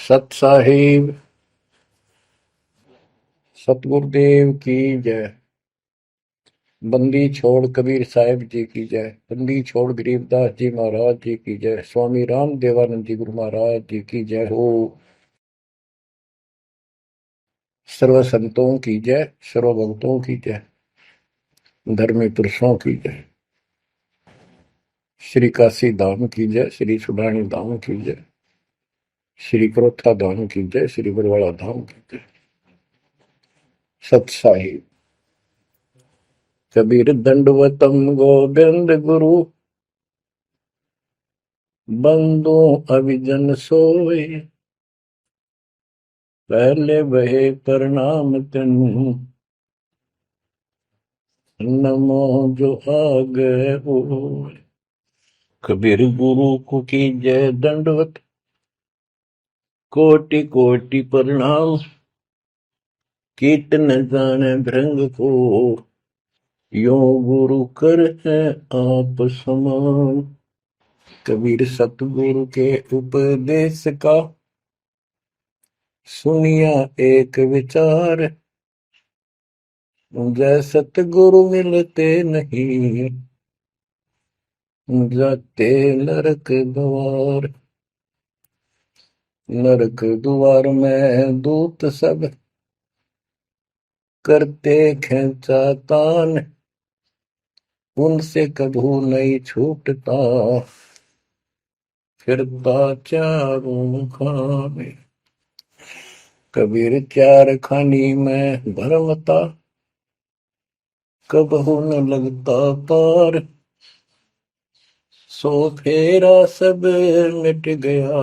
सत साहिब सतगुरुदेव की जय। बंदी छोड़ कबीर साहिब जी की जय। बंदी छोड़ गरीबदास जी महाराज जी की जय। स्वामी राम देवानंद जी गुरु महाराज जी की जय हो। सर्व संतों की जय, सर्व भक्तों की जय, धर्मी पुरुषों की जय। श्री काशी धाम की जय, श्री सुडानी धाम की जय, श्री क्रोथा धाम की जय, श्री बरवाड़ा धाम की जय। सत साहिब कबीर दंडवतम गोविंद गुरु, बंदो अभिजन सोए, पहले बहे प्रणाम तेनु, नमो जो आगे हो। कबीर गुरु को की जय दंडवत, कोटि कोटि प्रणाम। कीर्तन जाने भृंग को, यो गुरु कर है आप समान। कबीर सतगुरु के उपदेश का, सुनिया एक विचार। जय सतगुरु मिलते नहीं, जाते नरक द्वार। नरक द्वार में दूत सब, करते खेचातान। उनसे कभू नहीं छूटता, फिरता चारों खाने। कबीर चार खानी में भरमता, कबहू न लगता पार। सो फेरा सब मिट गया,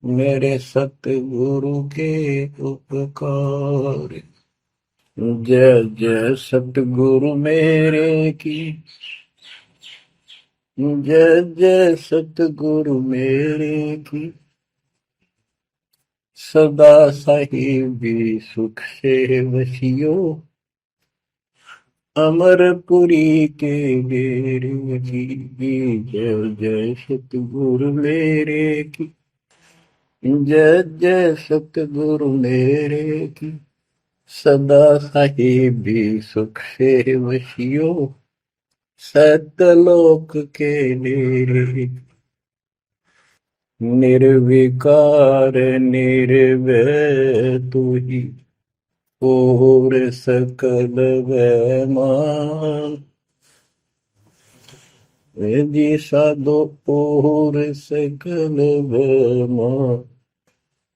मेरे सतगुरु के उपकार। जय जय सतगुरु मेरे की, जय जय सतगुरु मेरे की। सदा साहिबी सुख से वसियो, अमरपुरी के डेरे की। जय जय सतगुरु मेरे की, जय जय सतगुरु मेरे की। सदा साहिबी सुख से वसियो, सतलोक के डेरे। निर्विकार निर्भय तू ही, और सकल वैमान। जी साधो और सकल वैमान,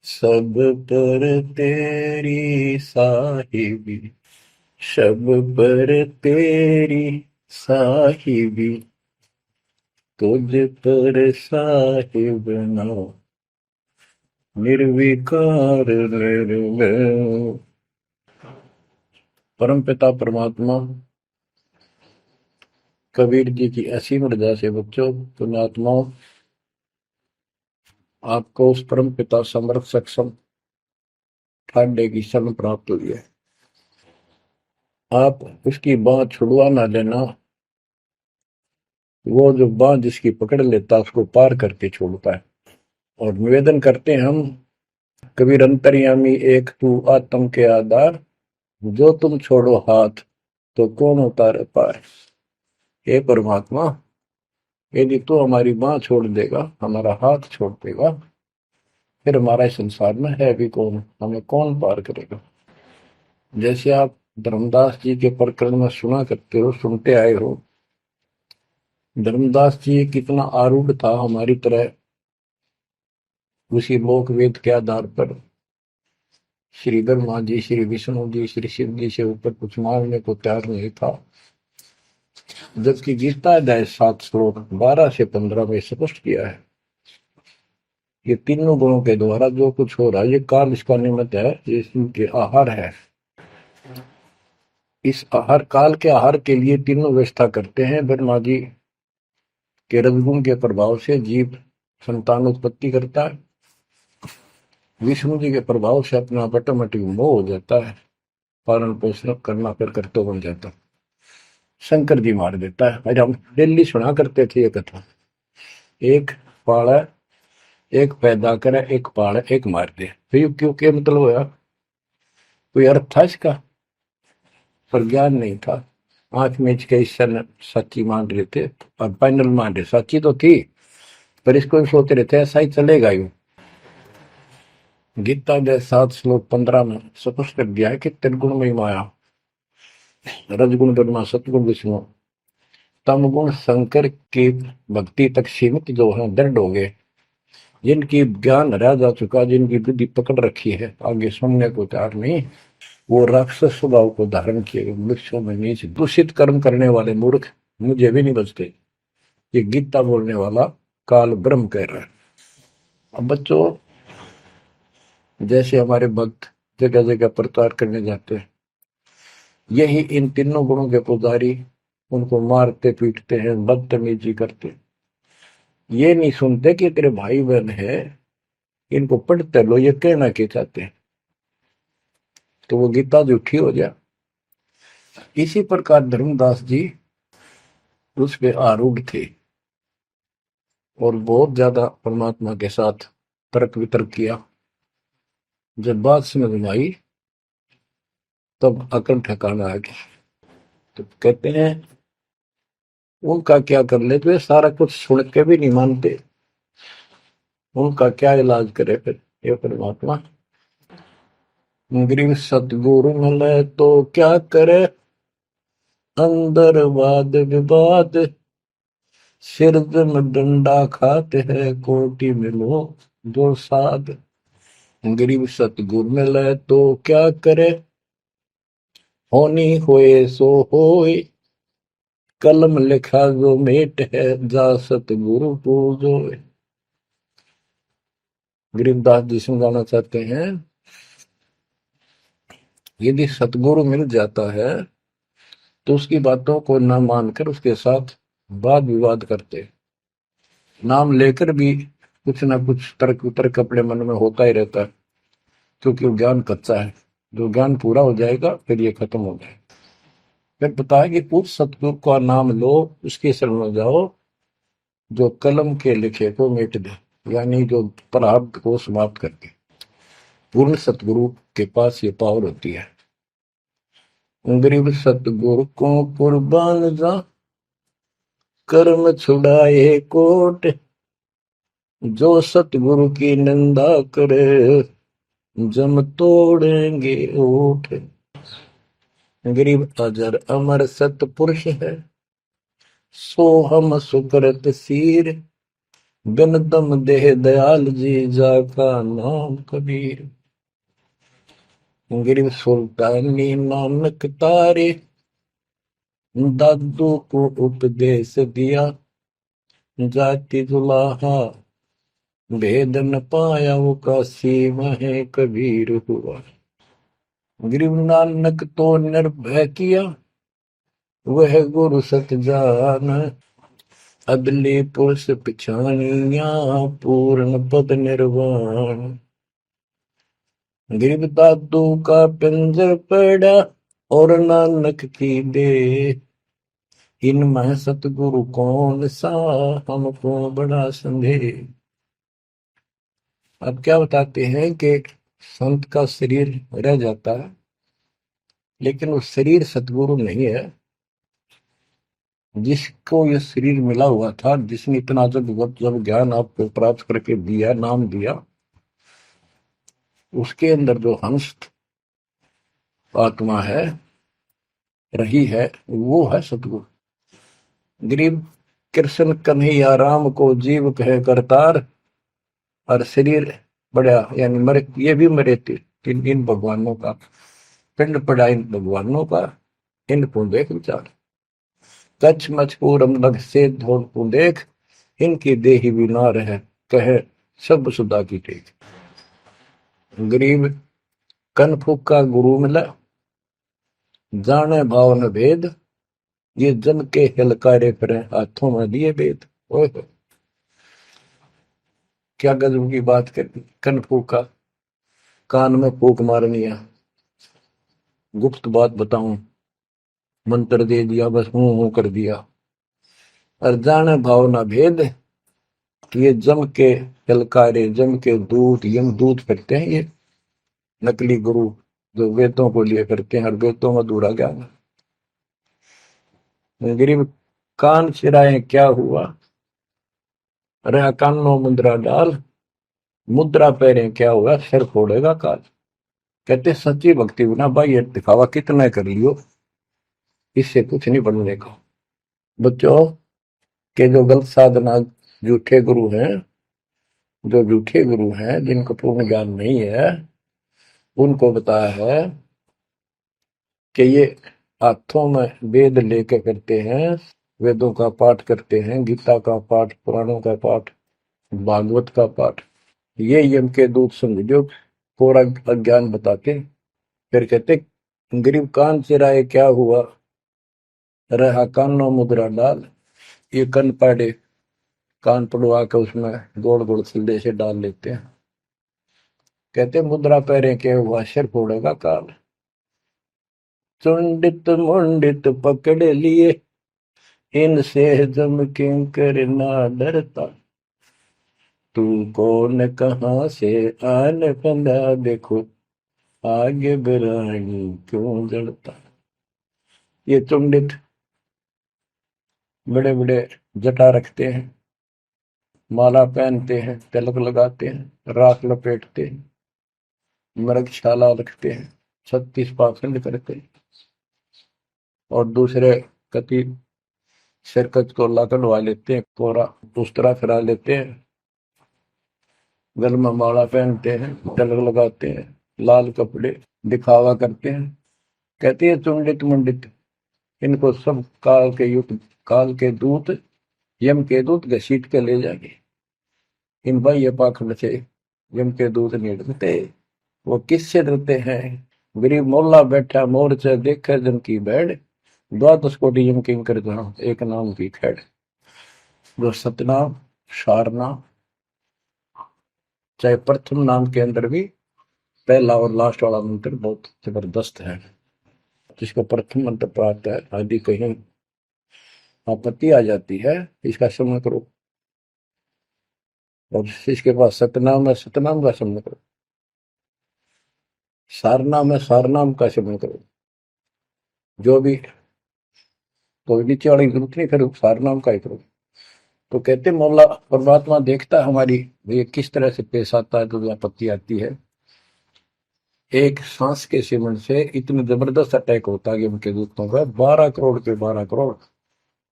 सब पर तेरी साहिबी, सब पर तेरी साहिबी। तुझ पर साहिब नाम, निर्विकार निर्भय। परम पिता परमात्मा कबीर जी की असीम रजा से बच्चों, पुण्यात्माओं, आपको उस परम पिता समर्थ सक्षम ठाडे की शरण प्राप्त हुई है। आप उसकी बाह छुड़वा ना लेना, वो जो बाह जिसकी पकड़ लेता उसको पार करके छोड़ता है। और निवेदन करते हैं हम, कबीर अंतर्यामी एक तू आत्म के आधार, जो तुम छोड़ो हाथ तो कौन उतार पार। हे परमात्मा, यदि तू हमारी बाह छोड़ देगा, हमारा हाथ छोड़ देगा, फिर हमारा इस संसार में है भी कौन, हमें कौन पार करेगा। जैसे आप धर्मदास जी के प्रकरण में सुना करते हो, सुनते आए हो, धर्मदास जी कितना आरूढ़ था हमारी तरह, उसी लोक वेद के आधार पर श्री ब्रह्मा जी, श्री विष्णु जी, श्री शिव जी से ऊपर कुछ मांगने को तैयार नहीं था। जबकि गीता अध्याय 7 श्लोक 12 से 15 में स्पष्ट किया है, ये तीनों गुणों के द्वारा जो कुछ हो रहा है, ये काल इसका निमित्त है, ये इनके आहार है। इस आहार, काल के आहार के लिए तीनों व्यवस्था करते हैं। ब्रह्मा जी के रजगुण के प्रभाव से जीव संतान उत्पत्ति करता है, विष्णु जी के प्रभाव से अपना ऑटोमेटिक मोह हो जाता है, पालन पोषण करना फिर कर्तव्य बन जाता है, शंकर जी मार देता है। आज हम डेली सुना करते थे ये कथा। एक पाड़ा एक पैदा करे, एक पाले, एक मार दे। फिर क्यों क्या मतलब होया? कोई अर्थ था इसका? पर ज्ञान नहीं था। आंख मीच के ईश्वर सच्ची मान रहे थे और फाइनल मान रहे, सच्ची तो थी पर इसको भी सोच रहे थे ऐसा ही चलेगा यूं। गीता के 7 श्लोक 15 में स्पष्ट कर दिया है कि त्रिगुण में माया, रजगुण ब्रह्मा, सतगुण विष्णु, तम गुण शंकर की भक्ति तक सीमित जो है दृढ़ हो गए, जिनकी ज्ञान हरा जा चुका, जिनकी बुद्धि पकड़ रखी है, आगे सुनने को तैयार नहीं, वो राक्षस स्वभाव को धारण किए वृक्षों में नीच दूषित कर्म करने वाले मूर्ख मुझे भी नहीं बचते। ये गीता बोलने वाला काल ब्रह्म कह रहा है। अब बच्चों, जैसे हमारे भक्त जगह जगह प्रचार करने जाते हैं, यही इन तीनों गुणों के पुजारी उनको मारते पीटते हैं, बदतमीजी करते हैं। ये नहीं सुनते कि तेरे भाई बहन है, इनको पढ़ते लो, ये कहना के चाहते हैं, तो वो गीता झूठी हो जाए। इसी प्रकार धर्मदास जी उस पे आरूढ़ थे और बहुत ज्यादा परमात्मा के साथ तर्क वितर्क किया। जब बात समझ में आई तब अकल ठिकाना आ गया। तो कहते हैं उनका क्या कर ले, तो ये सारा कुछ सुन के भी नहीं मानते, उनका क्या इलाज करे फिर ये परमात्मा। गरीब सतगुरु मिले तो क्या करे, अंदर वाद विवाद, सिर में डंडा खाते हैं, कोटि मिलो जो साध। गरीब सतगुरु मिले तो क्या करे, होनी होए सो होए, कलम लिखा जो मेट है, जा सतगुरु पूजो। गरीबदास जी समझाना चाहते हैं, यदि सतगुरु मिल जाता है तो उसकी बातों को न मानकर उसके साथ वाद विवाद करते, नाम लेकर भी कुछ ना कुछ तर्क वितर्क अपने मन में होता ही रहता है, क्योंकि वो ज्ञान कच्चा है। जो ज्ञान पूरा हो जाएगा फिर ये खत्म हो जाएगा। फिर बताया कि उस सतगुरु का नाम लो, उसके शरण में जाओ जो कलम के लिखे को मिट दे, यानी जो प्रारब्ध को समाप्त कर दे। पूर्ण सतगुरु के पास ये पावर होती है। गरीब सतगुरु को कुर्बान जा, कर्म छुड़ाए कोट, जो सतगुरु की निंदा करे, जम तोड़ेंगे ओठ। गरीब अजर अमर सतपुरुष है, सो हम सुकृत सीर, बिन दम देह दयाल जी, जाका नाम कबीर। गरीब सुल्तानी नानक तारे, दादू को उपदेश दिया, जाति जुलाहा भेद न पाया, वो काशी में कबीर हुआ। गरीब नानक तो निर्भय किया, वह गुरु सत जान, अदले पुरुष पिछानिया, पूर्ण पद निर्वाण। गरीब दादू का पिंजर पड़ा, और नानक की दे, इनमें सतगुरु कौन सा, हमको बड़ा संदेह। अब क्या बताते हैं कि संत का शरीर रह जाता है, लेकिन वो शरीर सतगुरु नहीं है। जिसको ये शरीर मिला हुआ था, जिसने इतना जब ज्ञान आपको प्राप्त करके दिया, नाम दिया, उसके अंदर जो हंस आत्मा है, रही है, वो है सतगुरु। गरीब कृष्ण कन्हैया राम को जीव कहे करतार, और शरीर बड़ा यानी मरे, ये भी मरे थे इन भगवानों का, पिंड पड़ा इन भगवानों का, इनको देख विचार, कच्छ मचपूरम लग से धोल को देख, इनकी देही भी ना रहे, कहे सब सुधा की टेक। गरीब कन फूका गुरु मिला, जाने भाव न भेद, ये जन के हिलकारे फिरे, हाथों में दिए भेद। ओए क्या गजब की बात कर दी। कन फूका, कान में फूक मारनी है, गुप्त बात बताऊं, मंत्र दे दिया, बस हूं कर दिया। और जाने भाव न भेद, कि ये जम के ललकारे, जम के दूत, यम दूत करते हैं ये नकली गुरु जो वेदों को लिए करते हैं और वेदों में अधूरा ज्ञान। गरीब कान चिराए क्या हुआ, रहा कानों मुद्रा डाल, मुद्रा पहरे क्या हुआ, सिर फोड़ेगा काल। कहते सच्ची भक्ति बिना भाई ये दिखावा कितना कर लियो, इससे कुछ नहीं बनने का। बच्चों के जो गलत साधना, झूठे गुरु हैं, जो झूठे गुरु हैं जिनको पूर्ण ज्ञान नहीं है, उनको बताया है कि ये हाथों में वेद लेके करते हैं, वेदों का पाठ करते हैं, गीता का पाठ, पुराणों का पाठ, भागवत का पाठ। ये यम के दूत समझो कोरा अज्ञान बता के फिर कहते गरीब कान चिराए क्या हुआ, रहा कानों मुद्रा डाल। ये कन पाड़े, कान पड़वा के उसमें गोड़ गोड़ सिल्ले से डाल लेते हैं। कहते मुद्रा पहरे के हुआ, सिर फोड़ेगा काल। चुंडित मुंडित पकड़ लिए, इनसे जम किंकर ना डरता। तू कौन कहाँ से आन बंदा, देखो आगे बिरानी क्यों जड़ता। ये चुंडित बड़े बड़े जटा रखते हैं, माला पहनते हैं, तिलक लगाते हैं, राख लपेटते हैं, मृगशाला रखते हैं, 36 पाखंड करते हैं, और दूसरे कति सिरकत को ला कटवा लेते हैं, कोरा दूसरा फिरा लेते हैं, गल में माला पहनते हैं, तिलक लगाते हैं, लाल कपड़े दिखावा करते हैं। कहते हैं चुंडित मुंडित, इनको सब काल के युग, काल के दूत, यम के दूत घसीट के ले जाएंगे। इन भाई ये पाखंड से यम के दूत नहीं डरते। वो किससे डरते हैं, गरीब मोल्ला बैठा मोर्चा देखे जन की बैठ, द्वादश कोटि यम किंकर जहां एक नाम की खैड़। जो सतनाम, सारनाम, चाहे प्रथम नाम के अंदर भी पहला और लास्ट वाला मंत्र बहुत जबरदस्त है। जिसको प्रथम मंत्र प्राप्त है, आदि कहीं आपत्ति आ जाती है, इसका स्मरण करो। और इसके पास सतनाम है, सतनाम का स्मरण करो। सारनाम है, सारनाम का स्मरण करो। जो भी कोई नीचे वाली जरूरत नहीं, फिर सारनाम का ही करो। तो कहते मौला परमात्मा देखता है हमारी ये किस तरह से पेश आता है, जो आपत्ति आती है। एक सांस के सेवन से इतने जबरदस्त अटैक होता है उनके दूतों का, 12 करोड़ के 12 करोड़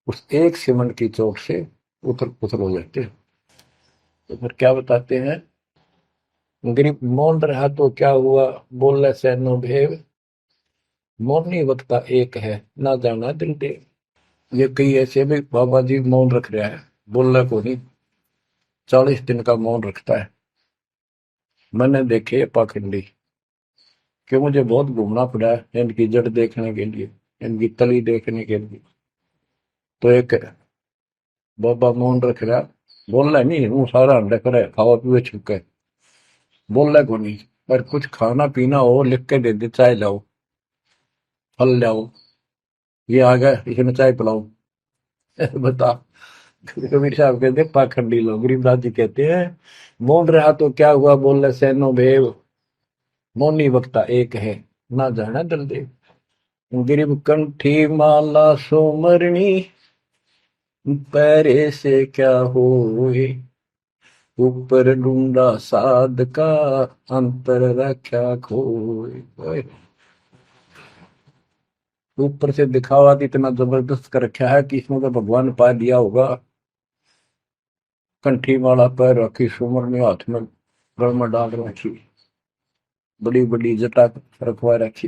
उस एक सेवन की चोट से उथल पुथल हो जाते हैं। तो फिर क्या बताते हैं, गरीब मौन रहा तो क्या हुआ, बोले सैनो भेव, मौनी वक्ता एक है, ना जाना दिल देव। ये कई ऐसे भी बाबा जी मौन रख रहा है, बोलने को नहीं, 40 दिन का मौन रखता है। मैंने देखे पाखंडी कि मुझे बहुत घूमना पड़ा है इनकी जड़ देखने के लिए, इनकी तली देखने के लिए। तो एक बाबा मौन रख रहा, बोल रहा नहीं, हूँ सारा अंडा करे खावा पीवे छुके, बोल रहा को नहीं, पर कुछ खाना पीना हो लिख के दे दे, चाय लाओ, फल लाओ, ये आ गया इसमें चाय पिलाओ। बता, कबीर साहब कहते पाखंडी लोग। गरीबदास जी कहते हैं मौन रहा तो क्या हुआ, बोल रहे सैनो भेव, मौनी वक्ता एक है, ना जाना दल देव। गिरिब कंठी माला सोमरणी, पैरे से क्या होए, ऊपर ढूंढा साध का, अंतर रख्या खोए। ऊपर से दिखावा इतना जबरदस्त कर रखा है कि इसमें तो भगवान पा दिया होगा। कंठी माला पैर रखी, सुमरनी हाथ में गल में डाल रखी, बड़ी बड़ी जटा रखवा रखी,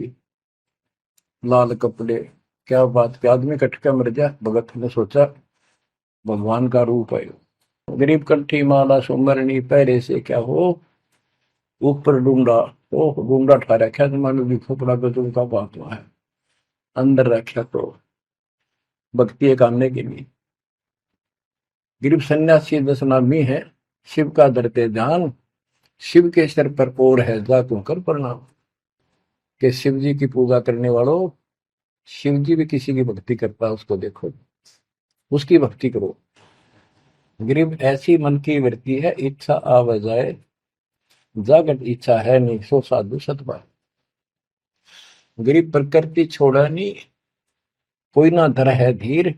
लाल कपड़े। क्या बात के आदमी कट के मर जाए, भगत ने सोचा भगवान का रूप है। गरीब कंठी माला सुमरनी, पैरे से क्या हो, ऊपर डूंगा, ओ डूंगा ठा रखा तो मानो भी खोपड़ा गजब का बात हुआ है, अंदर रखा तो भक्ति करने के लिए। गरीब सन्यासी 10 नामी है, शिव का धरते ध्यान, शिव के सिर पर ओर है जातों कर प्रणाम। कि शिव जी की पूजा करने वालों, शिव जी भी किसी की भक्ति करता है, उसको देखो, उसकी भक्ति करो। गरीब ऐसी मन की वृत्ति है, इच्छा आव जाए, जागत इच्छा है नहीं, सो साधु सतपाल। गरीब प्रकृति छोड़ा नहीं, कोई ना धर है धीर,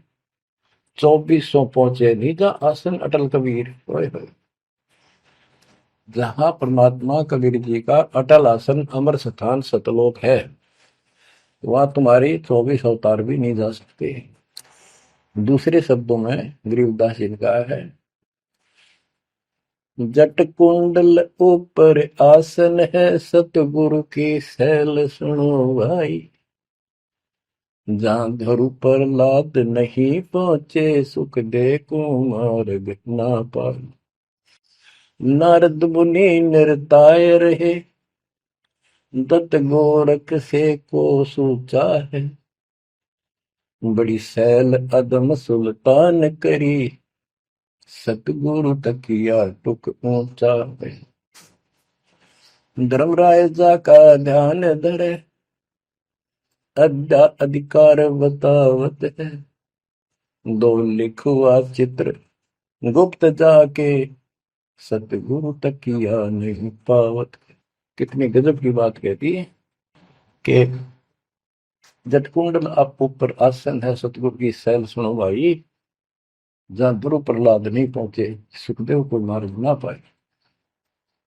2400 पहुंचे निजा आसन अटल कबीर। ओए होए। जहां परमात्मा कबीर जी का अटल आसन अमर स्थान सतलोक है, वहां तुम्हारी 24 अवतार भी नहीं जा सकते। दूसरे शब्दों में गरीबदास जी ने कहा है, जट कुंडल ऊपर आसन है, सतगुरु की सैल सुनो भाई। जहां धरु पर लाद नहीं पहुंचे, सुख दे कुमार्ग ना पाए। नारद मुनि निरताय रहे, दत्त गोरख से को सूचा है। बड़ी सैल अदम सुल्तान करी, सतगुरु तकिया टुक ऊंचा है। धर्मराजा का ध्यान धरे, अद्या अधिकार बतावत है। दो लिखुआ चित्र गुप्त जाके, सतगुरु तकिया नहीं पावत। कितनी गजब की बात कहती है कि जटकुंडल आप ऊपर आसन है, सतगुरु की सैल सुनो भाई। जहां ध्रुव प्रहलाद नहीं पहुंचे, सुखदेव को मार्ग ना पाए।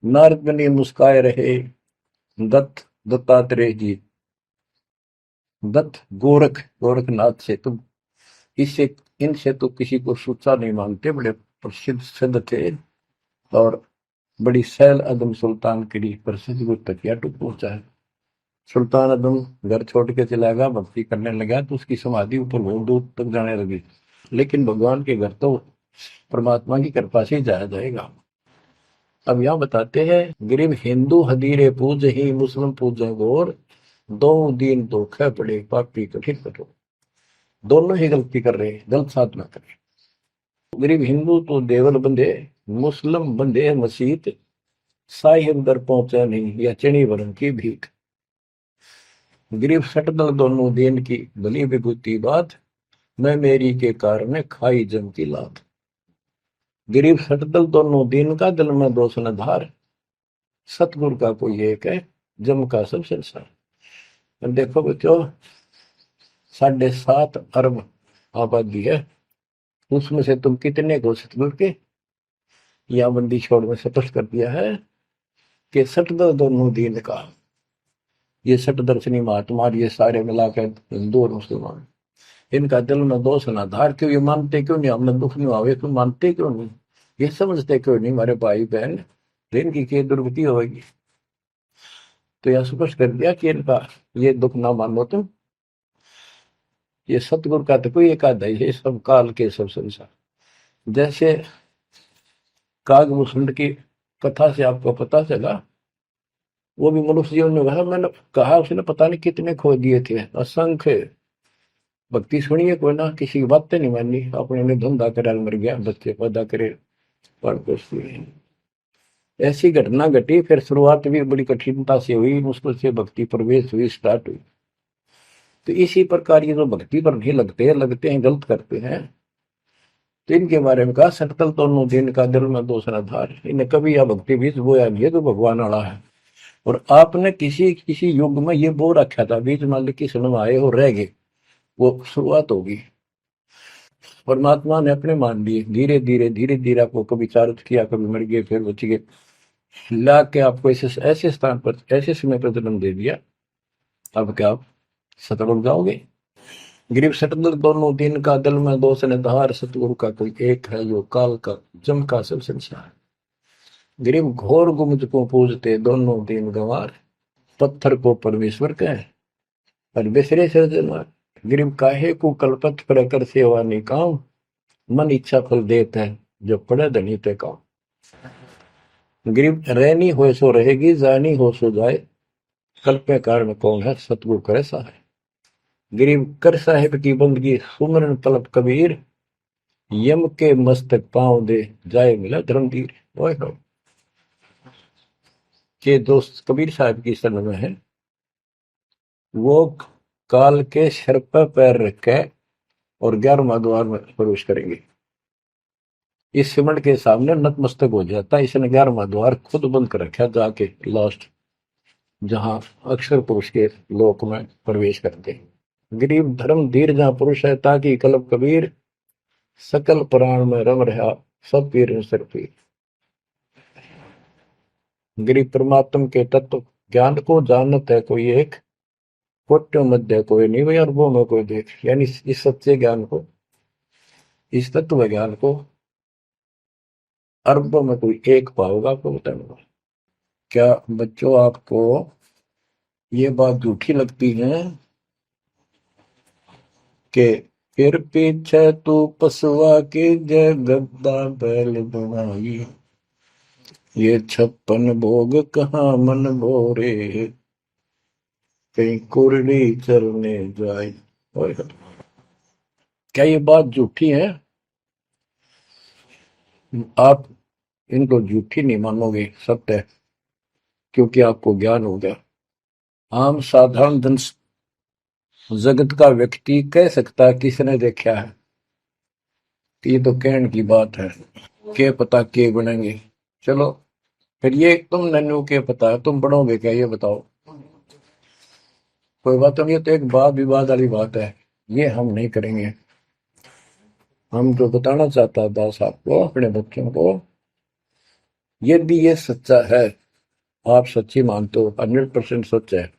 नारद मुनि मुस्काए रहे, दत्त दत्तात्रेय जी, दत्त गोरख गोरखनाथ से तुम इससे इनसे तो किसी को सूचा नहीं मानते, बड़े प्रसिद्ध सिद्ध थे। और बड़ी सैल अदम सुल्तान की प्रसिद्ध गुरु तकिया टूट पहुंचा है। सुल्तान अदम घर छोड़ के चला गया, भक्ति करने लगा तो उसकी समाधि ऊपर बहुत दूर तक जाने लगी। लेकिन भगवान के घर तो परमात्मा की कृपा से ही जाया जाएगा। अब यहाँ बताते हैं, गरीब हिंदू हदीरे पूज ही, मुस्लिम पूजे गोर, दो दीन धोखे पड़े, पापी कठिन कठोर। दोनों ही गलती कर रहे, गलत साधना कर रहे। गरीब हिंदू तो देवल बंधे, मुस्लिम बंधे मसीत, साई अंदर पहुंचा नहीं, या चणी वरण की भीख। गरीब सटदल दोनों दीन की भली विभूति बात, मैं मेरी के कारण खाई जम की लात। गरीब सटदल दोनों दीन का, दिल में दोष न धार, सतगुरु का कोई एक है, जम का सब संसार। देखो बच्चों, 7.5 अरब आबादी है, उसमें से तुम कितने को सतगुरु के या बंदी छोड़ में स्पष्ट कर दिया है कि सटदल दोनों दीन का। ये सट दर्शनी महात्मा, ये सारे मिलाकर हिंदू और मुसलमान, इनका दिल में दोष ना धार। क्यों ये मानते क्यों नहीं, हमने दुख नहीं आवे, क्यों मानते क्यों नहीं, ये समझते क्यों नहीं हमारे भाई बहन, तो इनकी क्या दुर्गति होगी। तो यह स्पष्ट कर दिया कि इनका ये दुख ना मानो तुम। ये सतगुरु का तो कोई एक आधा ही है, सब काल के सब संसार। जैसे कागभूषण की कथा से आपको पता चला, वो भी मनुष्य जीवन में कहा, मैंने कहा उसने पता नहीं कितने खो दिए थे, असंख्य। भक्ति सुनिए, कोई ना किसी की बातें नहीं मानी, अपने ने धंधा करे मर गया, बच्चे पैदा करे पर ऐसी घटना घटी। फिर शुरुआत भी बड़ी कठिनता से हुई, मुश्किल से भक्ति प्रवेश हुई, स्टार्ट हुई। तो इसी प्रकार ये जो भक्ति पर नहीं लगते हैं गलत करते हैं, तो इनके बारे में कहा, सकल दोनों दिन का दिल में दूसरा धार, इन्हें कभी यह भक्ति बीज बोया नहीं है, तो भगवान आड़ा है। और आपने किसी किसी युग में ये बो रखा था, बीज मान ली किसी में आए हो रह गए, वो शुरुआत होगी। परमात्मा ने अपने मान लिए, धीरे धीरे धीरे धीरे आपको कभी चारित किया, कभी मर गए, फिर बच गए, ला के आपको ऐसे ऐसे स्थान पर ऐसे समय पर जन्म दे दिया। अब क्या आप सतल हो जाओगे। गरीब सतल दोनों दिन का, दिल में दोष ने धार, सतगुरु का कोई एक है, जो काल का जम का सब संसार। गरीब घोर गुमज को पूजते, दोनों दिन गंवार, पत्थर को परमेश्वर कहे और बिसरे सृजनहार। गरीब काहे को कलपत पर कर सेवा निकाम, मन इच्छा फल देता है, जो पड़े धनी ते काम। गरीब रहनी हो सो रहेगी, जानी हो सो जाए, कल्पे कारण कौन है, सतगुरु करे सहाय। गरीब कर साहिब की बंदगी, सुमरन तलब कबीर, यम के मस्तक पांव दे, जाए मिला धर्मवीर। ओए हो, के दोस्त कबीर साहब की शरण में है, वो काल के सिर पर पैर रख के और 11वां द्वार में प्रवेश करेंगे। इस सिमट के सामने नतमस्तक हो जाता है। इसने 11वां द्वार खुद बंद कर रखा जाके लास्ट, जहां अक्षर पुरुष के लोक में प्रवेश करते हैं। गरीब धर्म धीर जहां पुरुष है, ताकि कलब कबीर सकल प्राण में रम रहा, सब पीर सर पीर। गरीब परमात्म के तत्व ज्ञान को जानत है कोई एक, कोट्यों मध्य कोई नहीं भाई, अरबों में कोई देख। यानी इस सच्चे ज्ञान को, इस तत्व ज्ञान को अरबों में कोई एक पाओगा, आपको बताऊंगा। क्या बच्चों आपको ये बात झूठी लगती है कि फिर पीछे तू पसुआ की जय गद्दा बैल बनाई, ये 56 भोग कहाँ मन भोरे, कहीं कुरली चरने जाए। क्या ये बात झूठी है? आप इनको झूठी नहीं मानोगे, सत्य है, क्योंकि आपको ज्ञान हो गया। आम साधारण धन जगत का व्यक्ति कह सकता है किसने देखा है, कि ये तो कहने की बात है, के पता के बनेंगे। चलो फिर ये तुम नन्नू के पता है, तुम बनोगे क्या, ये बताओ। कोई बात नहीं, ये तो एक वाद विवाद वाली बात है, ये हम नहीं करेंगे। हम जो बताना चाहता है दास आपको, अपने बच्चों को, यदि ये सच्चा है, आप सच्ची मानते हो, 100% सच है,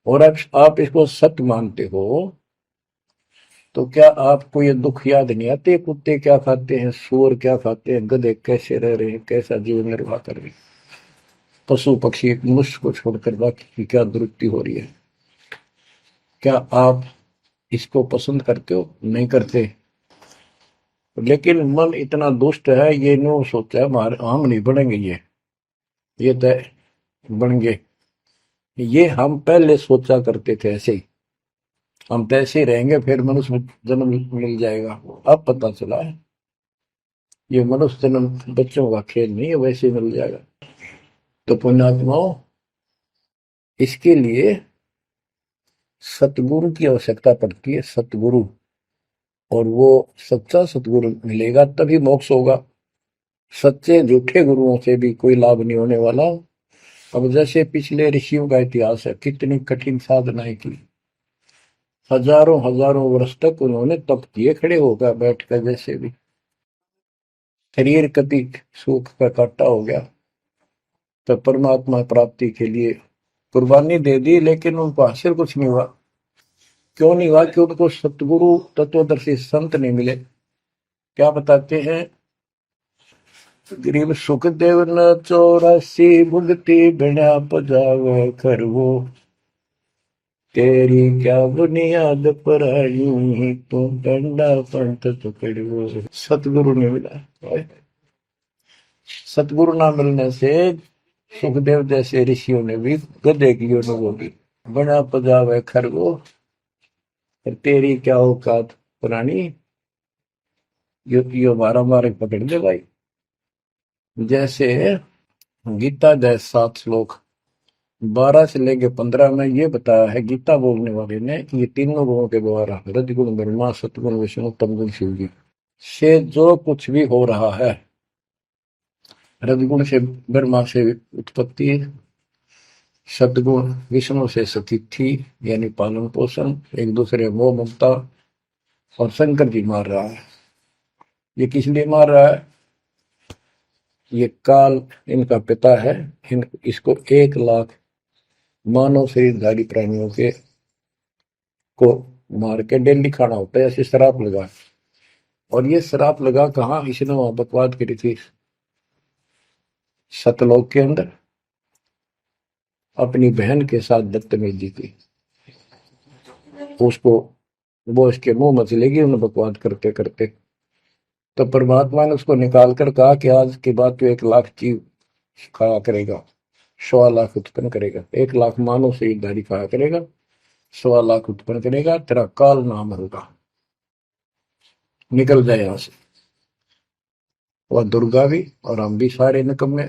और आप इसको सत्य मानते हो, तो क्या आपको ये दुख याद नहीं आते? कुत्ते क्या खाते हैं, सूअर क्या खाते हैं, गधे कैसे रह रहे हैं, कैसा जीवन निर्वाह कर रहे हैं, पशु पक्षी मनुष्य को छोड़कर बाकी की क्या दुरुक्ति हो रही है। क्या आप इसको पसंद करते हो? नहीं करते। लेकिन मन इतना दुष्ट है, ये नो सोचा है हमारे हम नहीं बनेंगे, ये तय बन गए। ये हम पहले सोचा करते थे ऐसे ही, हम तो ऐसे ही रहेंगे, फिर मनुष्य जन्म मिल जाएगा। अब पता चला है ये मनुष्य जन्म बच्चों का खेल नहीं है, वैसे ही मिल जाएगा। तो पुण्यात्माओं, इसके लिए सतगुरु की आवश्यकता पड़ती है, सतगुरु। और वो सच्चा सतगुरु मिलेगा तभी मोक्ष होगा। सच्चे झूठे गुरुओं से भी कोई लाभ नहीं होने वाला। अब जैसे पिछले ऋषियों का इतिहास है, कितनी कठिन साधनाएं की, हजारों हजारों वर्ष तक उन्होंने तप किए, खड़े होकर बैठकर, जैसे भी शरीर कति सुख का काटा हो गया, तो परमात्मा प्राप्ति के लिए कुर्बानी दे दी, लेकिन उनको हासिल कुछ नहीं हुआ। क्यों नहीं हुआ? कि उनको सतगुरु तत्वदर्शी संत नहीं मिले। क्या बताते हैं? गरीब सुखदेव न 84 भुगती बिना पजावे खरवो, तेरी क्या बुनियाद पर आई, तू डंडा पंथ पकड़ो। सतगुरु नहीं मिला। सतगुरु ना मिलने से सुखदेव जैसे ऋषियों ने भी गधे की अनुभव की, बना पजावे खरगो, तेरी क्या औकात पुरानी, यो मारा मारे पकड़ दे भाई। जैसे गीता जैसे 7 श्लोक 12 से लेके 15 में ये बताया है गीता बोलने वाले ने, कि ये तीनों गुणों के द्वारा, रजगुण ब्रह्मा, सतगुण विष्णु, तमगुण शिव जी से जो कुछ भी हो रहा है, रजगुण से ब्रह्मा से उत्पत्ति, सतगुण विष्णु से स्थिति यानी पालन पोषण, एक दूसरे मोह ममता, और शंकर जी मार रहा है। ये किस लिए मार रहा है? ये काल इनका पिता है, इसको 1 लाख मानव शरीरधारी प्राणियों के को मार के डेली खाना होता है, ऐसे शराब लगा। और ये शराब लगा कहाँ? इसने वहां बकवाद करी थी सतलोक के अंदर, अपनी बहन के साथ बदतमीजी की। उसको वो इसके मुंह में चलेगी उन्हें बकवाद करते करते। तो परमात्मा ने उसको निकाल कर कहा कि आज के बाद तो 1 लाख जीव खाया करेगा, 1.25 लाख उत्पन्न करेगा, 1 लाख मानव शरीरधारी खाया करेगा, 1.25 लाख उत्पन्न करेगा, तेरा काल नाम होगा, निकल जाए यहां से। वह दुर्गा भी और हम भी सारे निकम्मे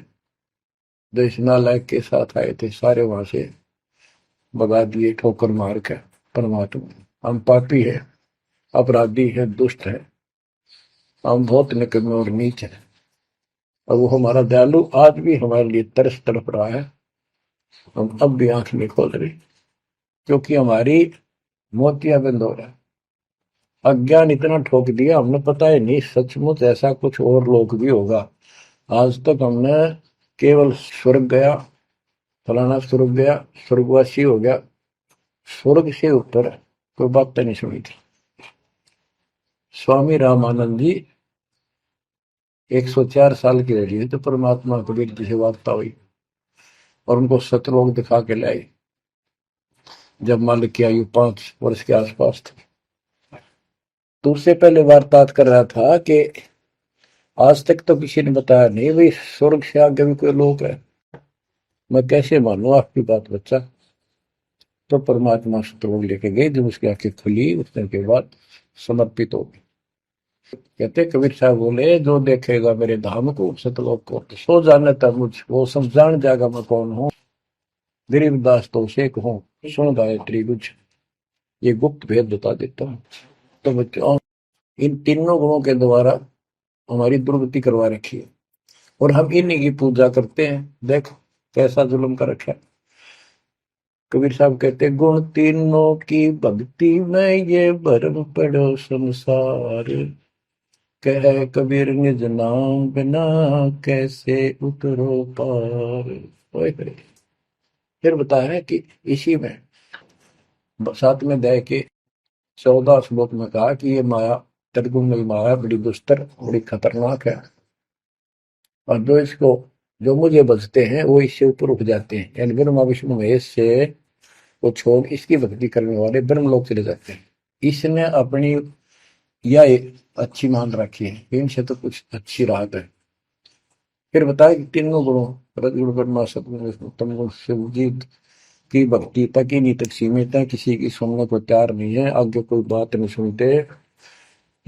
जो इस नालायक के साथ आए थे, सारे वहां से भगा दिए ठोकर मार के। परमात्मा, हम पापी है, अपराधी है, दुष्ट है, हम बहुत निकम्मे और नीच हैं, और वो हमारा दयालु आज भी हमारे लिए तरस तड़प रहा है। हम अब भी आंख नहीं खोल रहे, क्योंकि हमारी मोतियां बंद हो रहा है। अज्ञान इतना ठोक दिया, हमने पता ही नहीं सचमुच ऐसा कुछ और लोग भी होगा। आज तक हमने केवल स्वर्ग गया, फलाना स्वर्ग गया, स्वर्गवासी हो गया, स्वर्ग से ऊपर कोई बात तो नहीं सुनी थी। स्वामी रामानंद जी 104 साल की रही तो परमात्मा कबीर जी से वार्ता हुई और उनको सतलोक दिखा के लाई, जब मालिक की आयु 5 वर्ष के आसपास थी। तो उससे पहले वार्तालाप कर रहा था कि आज तक तो किसी ने बताया नहीं भाई स्वर्ग से आगे भी कोई लोक है, मैं कैसे मानूं आपकी बात बच्चा। तो परमात्मा सतलोक लेके गए, जब उसकी आंखें खुली उतने के बाद समर्पित हो गई। कहते कबीर साहब बोले, जो देखेगा मेरे धाम को सतलोक को तो सो जाने तक मुझ वो सब जान जाएगा मैं कौन हूँ। गरीबदास तो उसे कहूँ सुन गायत्री कुछ, ये गुप्त भेद बता देता हूँ। तो बच्चों इन तीनों गुणों के द्वारा हमारी दुर्गति करवा रखी है, और हम इन्हीं की पूजा करते हैं। देख कैसा जुल्म कर रखा है। कबीर साहब कहते गुण तीनों की भक्ति में ये भरम पड़ो संसार, कह कबीर निज नाम बिना कैसे उतरो पार। ओए होए। फिर बताया है कि इसी में 7वें अध्याय के 14 श्लोक में कहा कि ये माया त्रिगुण माया बड़ी दुस्तर बड़ी खतरनाक है, और जो मुझे बचते हैं वो इससे ऊपर उठ जाते हैं, यानी ब्रह्मा विष्णु महेश से वो छोड़ इसकी भक्ति करने वाले ब्रह्मलोक चले जाते हैं। इसने अपनी यह अच्छी मान रखी है, इनसे तो कुछ अच्छी राहत है। फिर बताया कि तीनों गुणों रजगुण ब्रह्मा सतगुण विष्णु तम गुण शिव जी की भक्ति तक ही नहीं तक सीमित है, किसी की सुनने को तैयार नहीं है, आगे कोई बात नहीं सुनते।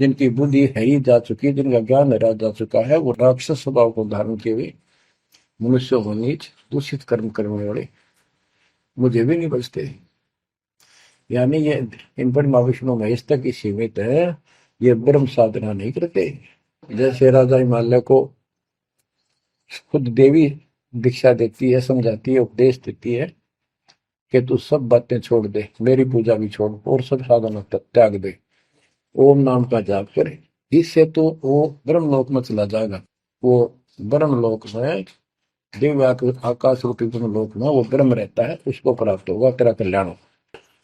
जिनकी बुद्धि है ही जा चुकी है, जिनका ज्ञान हरा जा चुका है, वो राक्षस स्वभाव को धारण किए हुए मनुष्य हो नीच दूषित कर्म करने वाले मुझे भी नहीं बचते। यानी ये इन पर माँ विष्णु महेश तक ही सीमित है, ये ब्रह्म साधना नहीं करते। जैसे राजा हिमालय को खुद देवी दीक्षा देती है, समझाती है, उपदेश देती है कि तू सब बातें छोड़ दे, मेरी पूजा भी छोड़ और सब साधना त्याग दे, ओम नाम का जाप करे, इससे तो वो ब्रह्मलोक में चला जाएगा। वो ब्रह्मलोक में दिव्य आकाश रूपी ब्रह्मलोक में वो ब्रह्म रहता है, उसको प्राप्त होगा, तेरा कल्याण हो।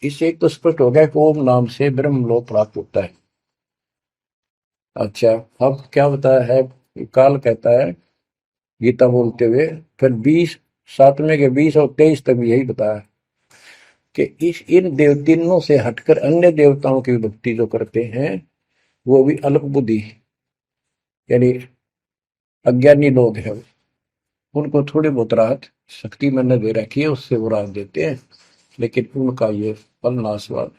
इससे एक तो स्पष्ट हो गया कि ओम नाम से ब्रह्मलोक प्राप्त होता है। अच्छा, अब क्या बताया है, काल कहता है गीता बोलते हुए, फिर 7वें के 20 और 23 तक भी यही बताया कि इन देव तीनों से हटकर अन्य देवताओं की भक्ति जो करते हैं वो भी अल्प बुद्धि यानी अज्ञानी लोग हैं, उनको थोड़ी बहुत राहत शक्ति मैंने दे रखी है, उससे वो राहत देते हैं, लेकिन उनका ये फल नाशवान।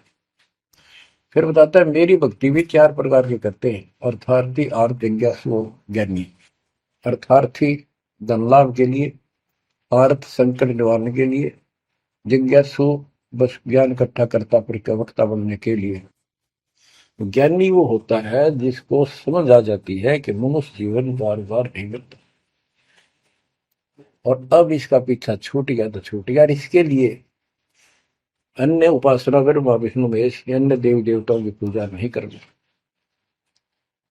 फिर बताता है मेरी भक्ति भी 4 प्रकार की करते हैं, अर्थार्थी आर्थ जिज्ञासु ज्ञानी। अर्थार्थी धन लाभ के लिए, आर्थ संकट निवारने के लिए, जिज्ञासु बस ज्ञान इकट्ठा करता प्रवक्ता बनने के लिए। ज्ञानी वो होता है जिसको समझ आ जाती है कि मनुष्य जीवन बार बार नहीं मिलता, और अब इसका पीछा छूट गया तो छूट गया, इसके लिए अन्य उपासना ब्रह्मा विष्णु महेश अन्य देवी देवताओं की पूजा नहीं करनी,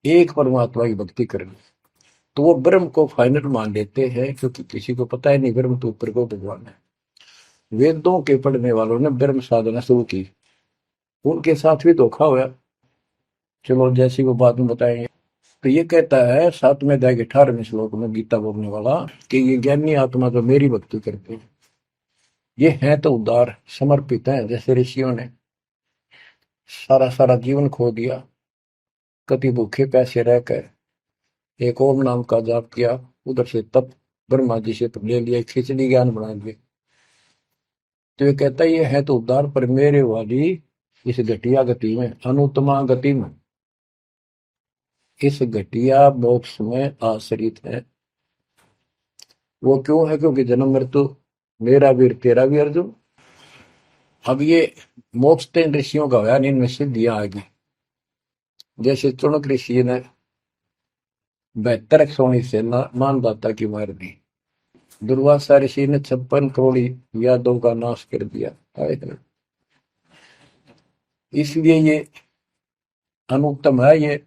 एक परमात्मा की भक्ति करनी। तो वो ब्रह्म को फाइनल मान लेते हैं, क्योंकि किसी को पता ही नहीं ब्रह्म तो ऊपर को भगवान है। वेदों के पढ़ने वालों ने ब्रह्म साधना शुरू की, उनके साथ भी धोखा हुआ। चलो जैसी वो बात में बताएंगे। तो ये कहता है 7वें अध्याय के 18वें श्लोक में गीता बोलने वाला कि ये ज्ञानी आत्मा जो मेरी भक्ति करते हैं ये है तो उदार समर्पित है, जैसे ऋषियों ने सारा सारा जीवन खो दिया, कति भूखे पैसे रहकर एक ओम नाम का जाप किया, उधर से तप ब्रह्मा जी से ले लिया, खिचड़ी ज्ञान बना दिए। तो ये कहता है ये है तो उद्धार, पर मेरे वाली इस घटिया गति में अनुत्तमा गति में इस घटिया मोक्ष में आश्रित है। वो क्यों है, क्योंकि जन्म मृत्यु मेरा वीर तेरा भी अर्जुन। अब ये मोक्ष तीन ऋषियों का होया, इनमें सिद्धियां आ गई। जैसे चुनक ऋषि ने 72 सोनी से मानदाता की मार दी। दुर्वासा ऋषि ने 56 करोड़ यादव का नाश कर दिया। इसलिए ये अनुत्तम है। ये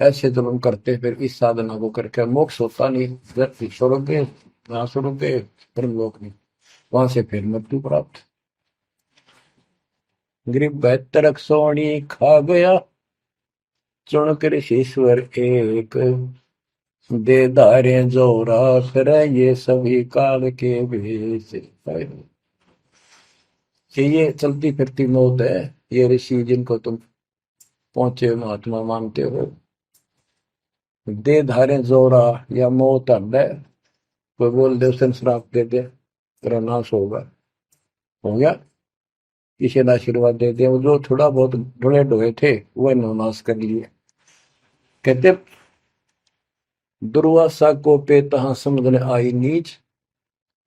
ऐसे जुल्म करते फिर इस साधना को करके मोक्ष होता नहीं। व्यक्ति स्वर्ग गए, वहां स्वर्ग गए, ब्रह्मलोक नहीं, वहां से फिर मृत्यु प्राप्त। गरीब 72 सोनी खा गया, चुनक ऋषीश्वर एक, दे धारे जो राख रहे ये सभी काल के भेष। कि ये चलती फिरती मौत है। ये ऋषि जिनको तुम पहुंचे महात्मा मानते हो, दे धारे जोरा या मौत है। कोई बोल दे उसे श्राप दे दे तेरा नाश होगा, हो गया। किसी ने आशीर्वाद दे दिया, जो थोड़ा बहुत ढोए ढोए थे वह नाश कर लिए। कहते दुर्वासा को पे तहा समझने आई नीच,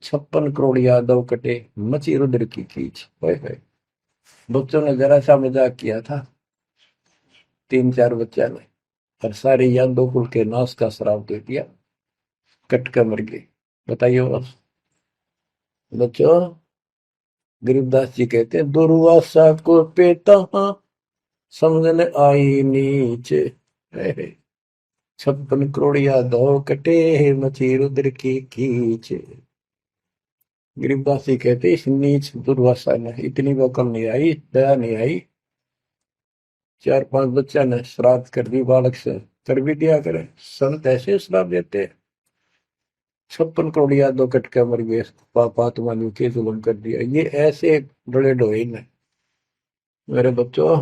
56 करोड़ यादव कटे मची रुद्र की कीच। बच्चों ने जरा सा मजाक किया था, 3-4 बच्चा ने, और सारे यादव कुल के नाश का श्राप दे दिया, कट कर मर गए। बताइए बच्चों। गरीबदास जी कहते हैं दुर्वासा को पे तहा समझने आई नीच, 56 करोड़ यादव कटे मची रुद्र की कीच। गरीबदास जी कहते इस नीच दुर्वासा ने इतनी वकल नहीं आई, दया नहीं आई। 4-5 बच्चा ने श्राद्ध कर दी, बालक से कर भी दिया करे। संत ऐसे श्राप देते, 56 करोड़ यादव कट के मर गए, पापात्मा ने के जुल्म कर दिया। ये ऐसे डोले डोए ने। मेरे बच्चों,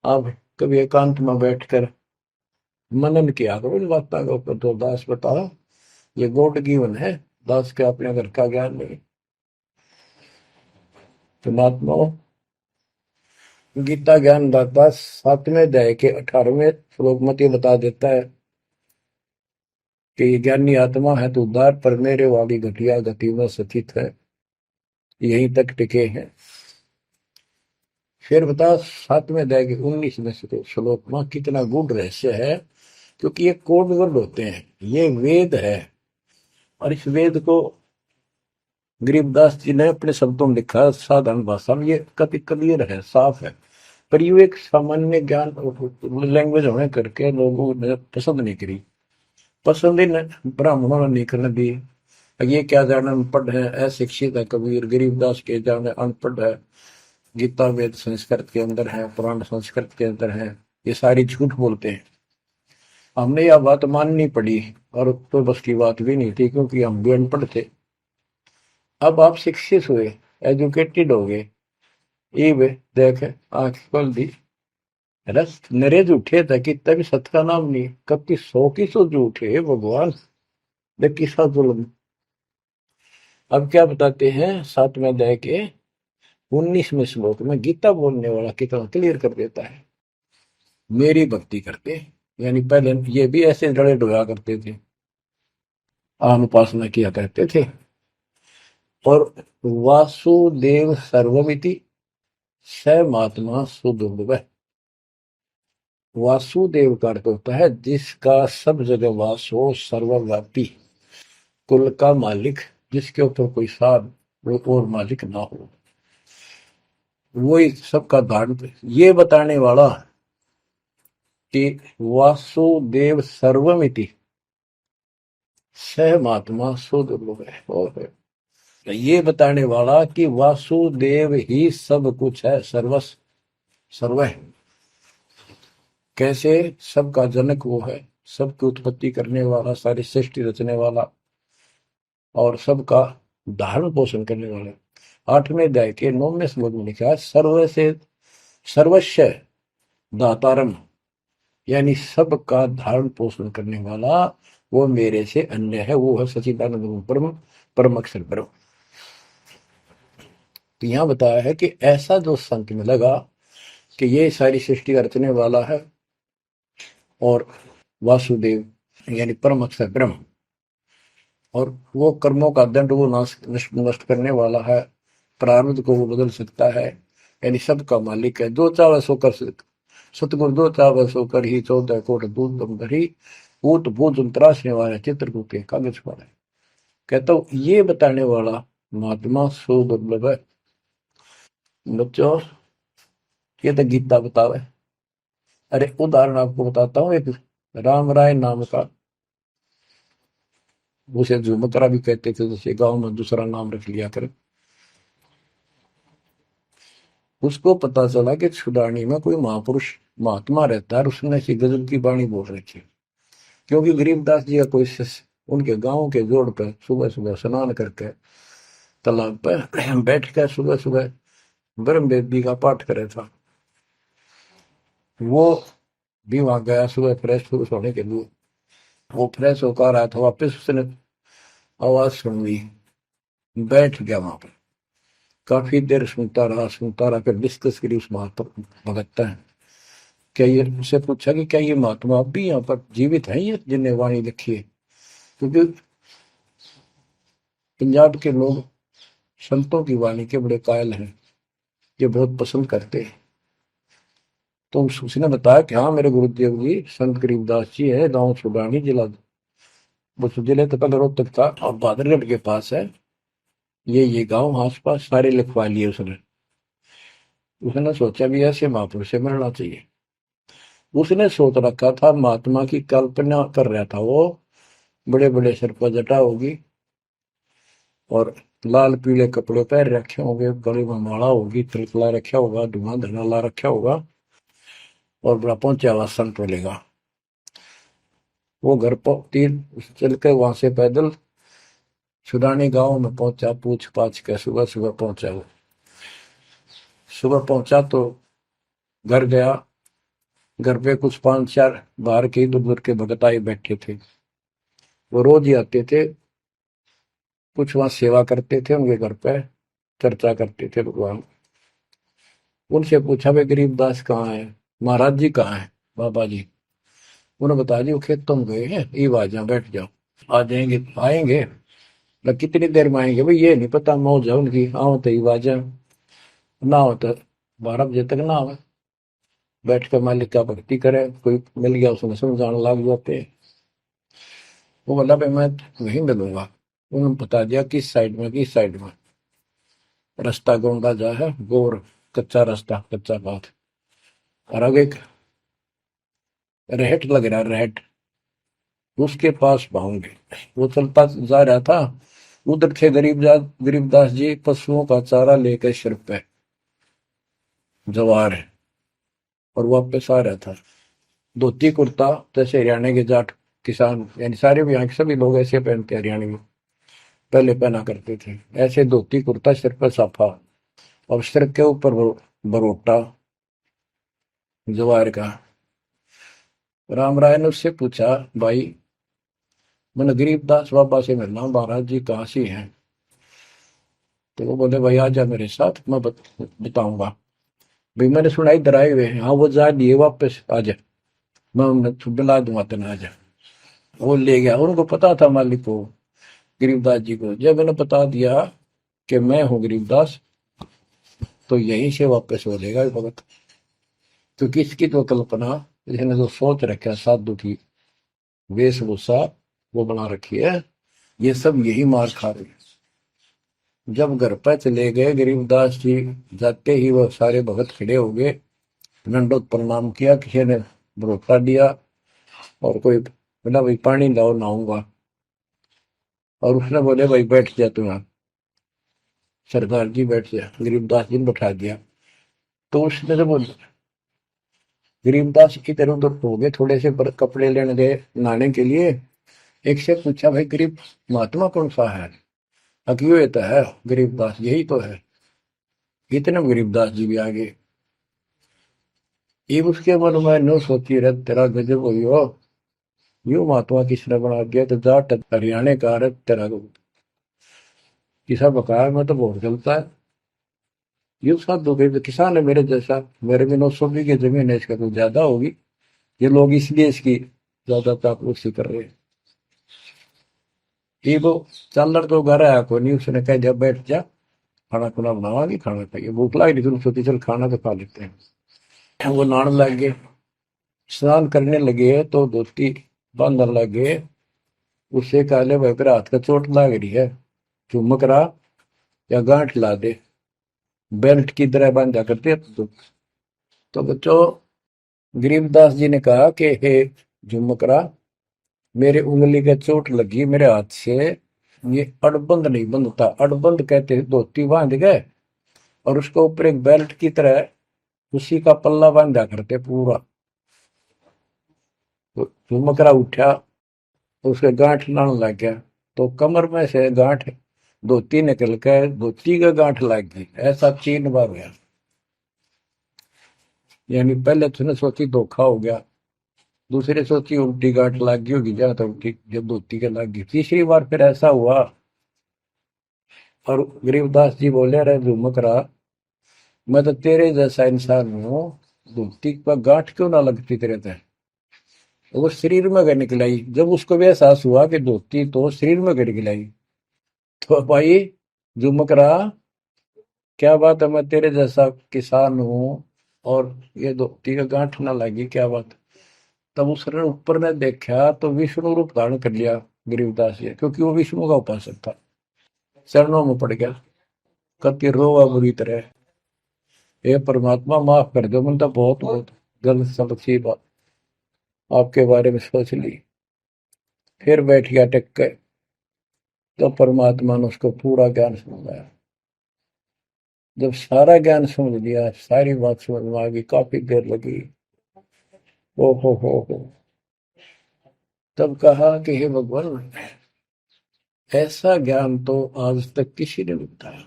आप कभी एकांत में बैठकर मनन किया करो इन बातों के ऊपर। तो दास बताओ, ये गॉड गिवन है, दास के अपने घर का ज्ञान नहीं। परमात्मा गीता ज्ञान दाता 7वें अध्याय के 18वें श्लोक में ये बता देता है कि ज्ञानी आत्मा है तो उद्धार पर मेरे वाली घटिया गति में स्थित है, यहीं तक टिके हैं। फिर बता 7वें अध्याय के 19वें श्लोक में कितना गूढ़ रहस्य है, क्योंकि ये कोड वर्ड होते हैं, ये वेद है। और इस वेद को गरीबदास जी ने अपने शब्दों में लिखा, साधारण भाषा में। ये कति क्लियर है, साफ है, पर ये एक सामान्य ज्ञान लैंग्वेज होने करके लोगों ने पसंद नहीं करी। पसंद ही ब्राह्मणों ने नहीं करने दी। ये क्या जाने अनपढ़ है, अशिक्षित है कबीर। गरीबदास के जाने अनपढ़ है, गीता वेद संस्कृत के अंदर है, पुराण संस्कृत के अंदर है, ये सारी झूठ बोलते हैं। हमने यह बात माननी पड़ी, और तो बस की बात भी नहीं थी, क्योंकि हम भी अनपढ़ थे। अब आप शिक्षित हुए, एजुकेटेड हो गए, ये देख आंख खोल दी। रस नरे झूठे थे कि तभी सत्य का नाम नहीं, कब की 100 की 100 झूठे भगवान, देख किसा जुल्म। अब क्या बताते हैं 7वें अध्याय के 19वें श्लोक में, गीता बोलने वाला कितना क्लियर कर देता है। मेरी भक्ति करते, यानी पहले ये भी ऐसे जड़े डोया करते थे, आम उपासना किया करते थे। और वासुदेव सर्वमिति स महात्मा सुदुर्लभ। वासुदेव का अर्थ होता है जिसका सब जगह वास हो, सर्वव्यापी, कुल का मालिक, जिसके ऊपर कोई साध और मालिक ना हो, वही सबका धारण। ये बताने वाला कि वासुदेव सर्वमिति स महात्मा सुदुर्लभ है। और ये बताने वाला कि वासुदेव ही सब कुछ है, सर्व है। कैसे? सबका जनक वो है, सबकी उत्पत्ति करने वाला, सारी सृष्टि रचने वाला, और सबका धारण पोषण करने वाला। 8वें अध्याय के 9वें श्लोक में लिखा है सर्व से सर्वस्व दातारम, यानी सबका धारण पोषण करने वाला वो मेरे से अन्य है, वो है सच्चिदानंद परम परम अक्षर ब्रह्म। तो यहां बताया है कि ऐसा जो संत में लगा कि ये सारी सृष्टि का रचने वाला है, और वासुदेव यानी परम अक्षर ब्रह्म, और वो कर्मों का दंड वो नष्ट करने वाला है, प्रारब्ध को वो बदल सकता है, यानी सबका मालिक है, जो चाहे सो कर सतगुरु दो चाव सो कर ही 14 कोट दूध तुम धरी ऊत भूत त्रासने वाले चित्रकूट के कागज पर है। कहता हूँ ये बताने वाला महात्मा सो दुर्लभ है बच्चों। ये तो गीता बतावे। अरे उदाहरण आपको बताता हूँ एक राम राय नाम का, उसे झुमकरा भी कहते थे, जैसे गांव में दूसरा नाम रख लिया कर। उसको पता चला कि छुड़ानी में कोई महापुरुष महात्मा रहता है, उसने ऐसी गजब की वाणी बोल रखी। क्योंकि गरीबदास जी का कोई शिष्य उनके गांव के जोड़ पर सुबह सुबह स्नान करके तालाब पर बैठ कर सुबह सुबह ब्रह्म वेदी का पाठ करे था। वो भी वहां गया सुबह फ्रेश होने के लिए। वो फ्रेश होकर आया था वापिस, उसने आवाज सुन ली, बैठ गया वहां पर। काफी देर सुनता रहा, फिर डिस्कस करी उस महात्मा भगत है। क्या ये उससे पूछा कि क्या ये महात्मा अब भी यहाँ पर जीवित है, ये जिन्हें वाणी लिखी है? क्योंकि पंजाब के लोग संतों की वाणी के बड़े कायल हैं, ये बहुत पसंद करते हैं। तो उसने बताया कि हाँ मेरे गुरुदेव जी संत गरीबदास जी है, गांव छुड़ानी जिला, वो जिले तक रोहतक था और बहादुरगढ़ के पास है। ये गांव आस पास सारे लिखवा लिए उसने। उसने सोचा भी ऐसे महापुरुष से मिलना चाहिए। उसने सोच रखा था, महात्मा की कल्पना कर रहा था वो, बड़े बड़े सिर पर जटा होगी और लाल पीले कपड़े पहन रखे होंगे, गले में माला होगी, तिलक ला रखा होगा, धुआं धना ला रखा होगा और बड़ा पहुंचा हुआ संत मिलेगा। वो घर पर तीन चल के वहां से पैदल छुड़ानी गांव में पहुंचा, पूछ पाछ के सुबह सुबह पहुंचा। वो सुबह पहुंचा तो घर गया। घर पे कुछ 5-4 बाहर के इधर उधर के भगत आए बैठे थे। वो रोज ही आते थे, कुछ वहां सेवा करते थे उनके घर पे, चर्चा करते थे भगवान। उनसे पूछा भाई गरीबदास कहाँ है, महाराज जी कहाँ है, बाबा जी? उन्होंने बताया जी वो खेतों में गए हैं, ये आ जाओ बैठ जाओ। आ जाएंगे आएंगे ना, कितनी देर में आएंगे भाई ये नहीं पता, मौज है उनकी, आओ तो ही आ जाए, ना हो तो 12 बजे तक ना आवे। बैठ कर मालिक का भक्ति करे, कोई मिल गया उसमें समझाने लग जाते। वो बोला भाई मैं वहीं मिलूंगा। उन्होंने बता दिया किस साइड में, किस साइड में। रास्ता गोंडा जा है, गोर कच्चा रास्ता, कच्चा बात। और आगे एक रहट लग रहा है, रहट, उसके पास पहुंचे। वो चलता जा रहा था, उधर थे गरीबदास जी पशुओं का चारा लेकर सिर पे जवार है, और वापस आ रहा था। धोती कुर्ता जैसे हरियाणा के जाट किसान, यानी सारे भी यहाँ के सभी लोग ऐसे पहनते हैं, हरियाणा में पहले पहना करते थे ऐसे धोती कुर्ता, सिर पर साफा और सिर के ऊपर बरोटा जवार का। राम राय ने उससे पूछा भाई मैंने गरीबदास बाबा से मिलना, महाराज जी कहाँ से हैं? तो वो बोले भाई आ जा मेरे साथ, मैं बताऊंगा। भाई मैंने सुना इधर आए हुए हैं, हाँ वो जा दिए वापस, आ जा, मैं उन्हें बुला दूंगा तेना, आ जा। वो ले गया। उनको पता था मालिक को, गरीबदास जी को। जब मैंने बता दिया कि मैं हूँ गरीबदास, तो यहीं से वापस हो जाएगा भगत। क्योंकि इसकी तो कल्पना, इसने जो सोच रखा साधु की वेशभूषा वो बना रखी है, ये सब यही मार खा रहे हैं। जब घर पर चले गए गरीबदास जी, जाते ही वह सारे भगत खड़े हो गए, दंडोत प्रणाम किया, किसी ने भरोसा दिया और कोई बोला भाई पानी लाओ नहाऊंगा, और उसने बोले भाई बैठ जा तू यहाँ, सरदार जी बैठ जा। गरीबदास जी ने बैठा दिया। तो उसने जब गरीबदास इधर उधर हो गए, थोड़े से कपड़े लेने गए नहाने के लिए, एक से पूछा भाई गरीब महात्मा कौन सा है? अक्यों ये तो है गरीबदास, यही तो है। इतने में गरीबदास जी भी आ गए। ये उसके मन में नो सोची रहे तेरा गजब हुई हो, यूं महात्मा किसने बना दिया, तो जाट हरियाणा का रहे तेरा किसा बकाया में तो बहुत चलता है। यूं साधु के किसान है मेरे जैसा, मेरे भी 900 बीघे जमीन है, इसका तो ज्यादा होगी, ये लोग इसलिए इसकी ज्यादा चापलूसी कर रहे हैं। ये वो चल तो घर आया को नहीं, उसने कह दिया बैठ जा, खाना खुना बनावागी, खाना खाइए, भूख लग रही थी सोची चल खाना तो खा लेते हैं। वो नहाने लग गए, स्नान करने लगे तो धोती बांधने लगे। उससे काले भाई पर हाथ का चोट लाग रही है, चुमक रहा या गांठ ला दे, बेल्ट की तरह बांधा करते। तो बच्चों, गरीबदास जी ने कहा कि हे झुमकरा, मेरे उंगली का चोट लगी मेरे हाथ से, ये अड़बंद नहीं बंधता। अड़बंद कहते हैं धोती बांध गए और उसके ऊपर एक बेल्ट की तरह उसी का पल्ला बांधा करते पूरा। तो झुमकरा उठा, उसके गांठ लाने लग गया, तो कमर में से गांठ धोती निकल के धोती का गांठ लग गई। ऐसा 3 बार हुआ। यानी पहले तो सोची धोखा हो गया, दूसरे सोची उल्टी गांठ लग गई होगी, जहाँ तो उल्टी जब धोती के लग गई। तीसरी बार फिर ऐसा हुआ और गरीबदास जी बोले, अरे झुमकरा, मैं तो तेरे जैसा इंसान हूँ, धोती पर गांठ क्यों ना लगती तेरे ते? वो शरीर में गए निकलाई। जब उसको भी एहसास हुआ कि धोती तो शरीर में गए निकलाई, तो भाई झुमकरा, क्या बात है, मैं तेरे जैसा किसान हूँ और ये धोती का गांठ ना लगी, क्या बात? तब उसने ऊपर ने देखा तो विष्णु रूप धारण कर लिया गरीबदास जी, क्योंकि वो विष्णु का उपासक था। चरणों में पड़ गया, कति रोवा बुरी तरह, हे परमात्मा माफ कर दो, मैंने तो बहुत बहुत गलत सलत बात आपके बारे में सोच ली। फिर बैठ गया टेक के, तो परमात्मा ने उसको पूरा ज्ञान समझाया। जब सारा ज्ञान समझ लिया, सारी बात समझ में आ गई, काफी देर लगी। ओ हो, तब कहा कि हे भगवान, ऐसा ज्ञान तो आज तक किसी ने नहीं बताया।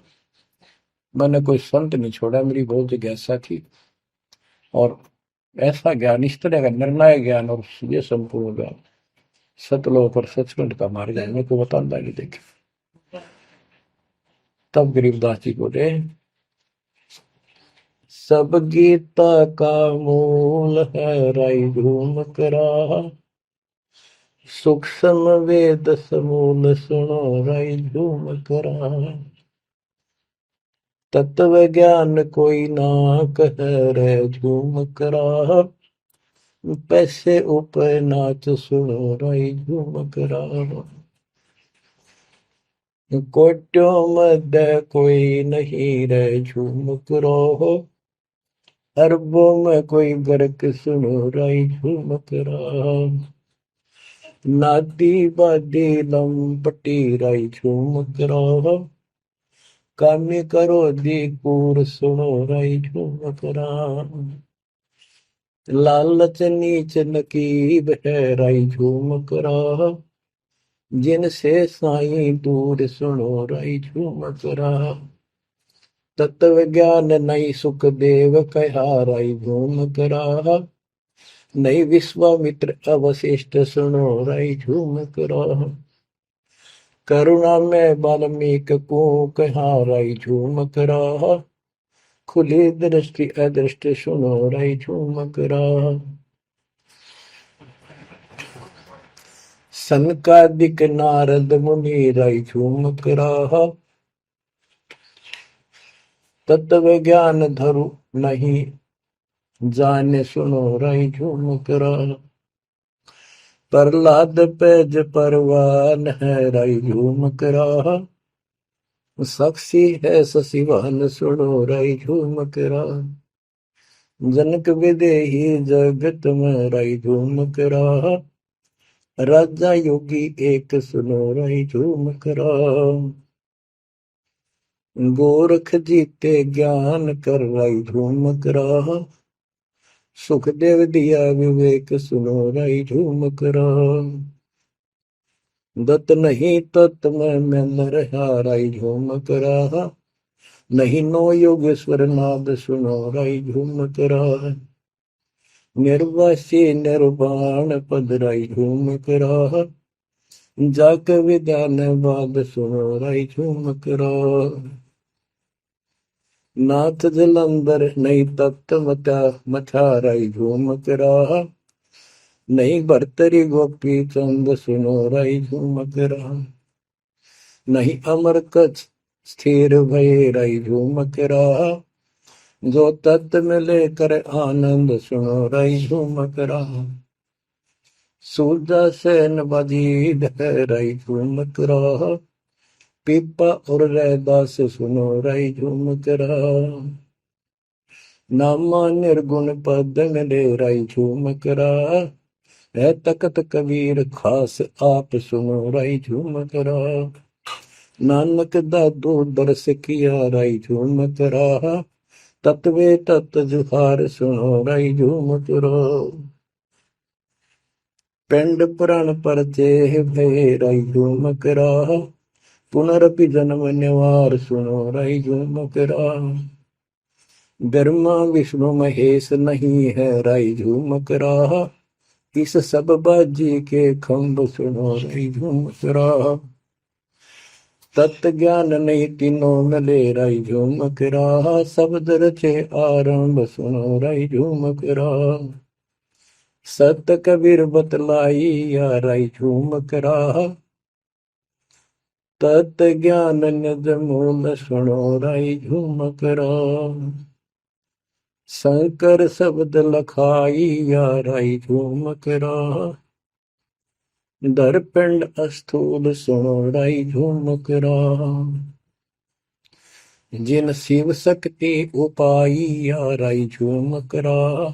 मैंने कोई संत नहीं छोड़ा, मेरी बहुत जिज्ञासा थी, और ऐसा ज्ञान, इस तरह का निर्णायक ज्ञान और ये संपूर्ण ज्ञान, सतलोक और सचखंड का मार्ग मेरे को बताना नहीं देखे। तब गरीबदास जी बोले, सब गीता का मूल है राई झूम करा, सूक्ष्म वेद समूल सुनो राई झूम करा, तत्व ज्ञान कोई ना कह रे झूम करा, पैसे ऊपर नाच सुनो राई झूम करा, कोट्यों मध्य कोई नहीं रे झूम करो, अरबों में कोई गर्क सुनो राई झूम करा, नादी बादी लंपटी राई झूम करा, कामी करो दी कूर सुनो राई झूम करा, लालच नीच नकीब है राई झूम करा, जिनसे साईं दूर सुनो राई झूम करा, तत्व ज्ञान नहीं सुख देव कहा राई झूम करा, नहीं विश्वामित्र अवशिष्ट सुनो राई झूम करा, करुणा में वाल्मीकि को कहा राई झूम करा, खुली दृष्टि अदृष्टि सुनो राई झूम करा, सनकादिक नारद मुनि राई झूम करा, तत्व ज्ञान धरु नहीं जाने सुनो राई झूम करा, प्रहलाद पैज परवान है राई झूम करा, साक्षी है शशिवान सुनो राई झूम करा, जनक विदेही जगत में राई झूम करा, राजा योगी एक सुनो राई झूम करा, गोरख जीते ज्ञान कर राई झूम करा, सुखदेव दिया विवेक सुनो राई झूम करा, दत्त नहीं तत् में रहा राई झूम करा, नहीं नो योगेश्वर नाद सुनो राई झूम करा, निर्वासी निर्वाण पद राई झूम करा, जाक विद्यान बाद सुनो राई झूम करा, नाथ जलंधर नहीं तत्त मथा राई झूम करा, नहीं भरतरी गोपी चंद सुनो राई झूम करा, नहीं अमर कछ स्थिर भय राई झूम करा, जो तत्व में लेकर आनंद सुनो रही झूमक रहा। सूरजा से नवाजीद है रही झूमक रहा। पीपा और रैदास सुनो रही झूमक रहा। नामा निर्गुण पद में ले रही झूमक रहा। है तकत कबीर खास आप सुनो रही झूमक रहा। नानक दादू दरस किया रही झूमक रहा। तत्वे तत् जुहार सुनो रही झूमक रहा। पिंड पुराण पर चेह भय रही झूमक रहा। पुनरपि जन्म निवार सुनो रही झूमक रहा। ब्रह्मा विष्णु महेश नहीं है रही झूमक रहा। इस सब बाजी के खंभ सुनो रही झूमक रहा। तत्व ज्ञान नहीं तीनों में ले रही झूमक रहा। शब्द रचे आरंभ सुनो रही झूमक रहा। सत कबीर बतलाई या रही झूमक रहा। तत् ज्ञान निज मूल सुनो रही झूमक रहा। शंकर शब्द लखाई या रही झूमक रहा। दरपिंड अस्थूल सुनो रही झूमक रहा। जिन शिव शक्ति उपाई या रही झूमक रहा।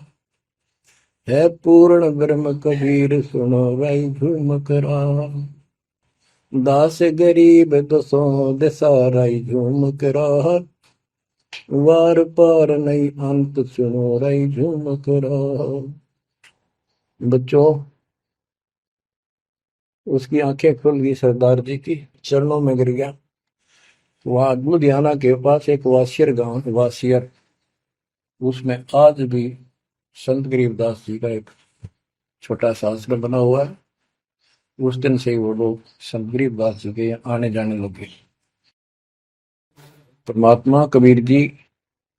है पूर्ण ब्रह्म कबीर सुनो रही झूमक रहा। दास गरीब दसों दिशा रही झूमक रहा। वार पार नहीं अंत सुनो रही झूमक रहा। बच्चों, उसकी आंखें खुल गई, सरदार जी की चरणों में गिर गया। वहां लुधियाना के पास एक वासियर गांव, वासियर, उसमें आज भी संत गरीबदास जी का एक छोटा सा आश्रम बना हुआ है। उस दिन से वो लोग संत गरीबदास जी के आने जाने लगे। परमात्मा कबीर जी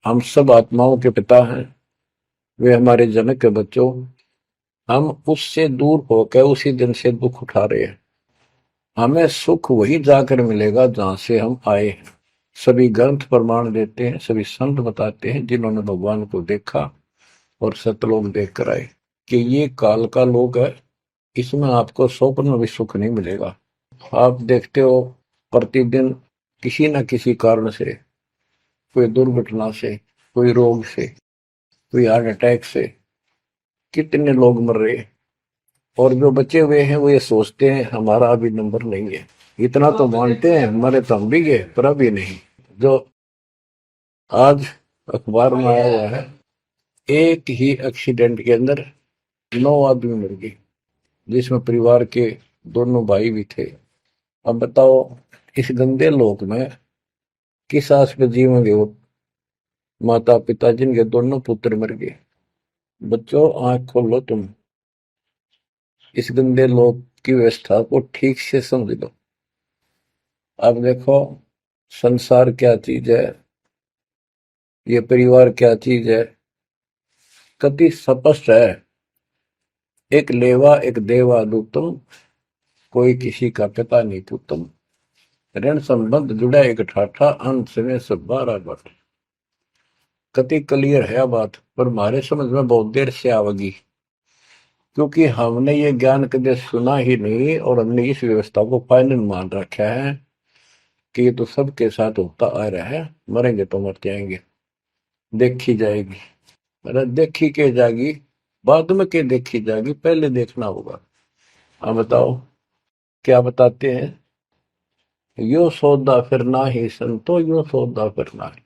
हम सब आत्माओं के पिता हैं। वे हमारे जनक के बच्चों, हम उससे दूर होकर उसी दिन से दुख उठा रहे हैं। हमें सुख वही जाकर मिलेगा जहां से हम आए हैं। सभी ग्रंथ प्रमाण देते हैं, सभी संत बताते हैं जिन्होंने भगवान को देखा और सतलोक देख कर आए कि ये काल का लोक है, इसमें आपको स्वप्न में भी सुख नहीं मिलेगा। आप देखते हो प्रतिदिन किसी न किसी कारण से, कोई दुर्घटना से, कोई रोग से, कोई हार्ट अटैक से कितने लोग मर रहे हैं। और जो बचे हुए हैं वो ये सोचते हैं हमारा अभी नंबर नहीं है। इतना तो मानते हैं मरे तो हम भी गए, पर अभी नहीं। जो आज अखबार में आया हुआ है, एक ही एक्सीडेंट के अंदर 9 आदमी मर गए, जिसमें परिवार के दोनों भाई भी थे। अब बताओ इस गंदे लोक में किस आस पे जीवेंगे वो माता पिता जिनके दोनों पुत्र मर गए। बच्चों, आंख खोलो, तुम इस गंदे लोक की व्यवस्था को ठीक से समझ लो। अब देखो संसार क्या चीज है, ये परिवार क्या चीज है, कति स्पष्ट है। एक लेवा एक देवा दूतम, कोई किसी का पिता नहीं पुतम। ऋण संबंध जुड़ा एक ठाठा, अंत में सब 12 बट। कति क्लियर है बात, पर हमारे समझ में बहुत देर से आवेगी, क्योंकि हमने ये ज्ञान कभी सुना ही नहीं और हमने इस व्यवस्था को फाइनल मान रखा है कि ये तो सबके साथ होता आ रहा है, मरेंगे तो मर जाएंगे, देखी जाएगी। अरे देखी के जाएगी, बाद में के देखी जाएगी, पहले देखना होगा। अब बताओ क्या बताते हैं, यो सौदा फिर ना ही संतो, यो सौदा फिर ना ही।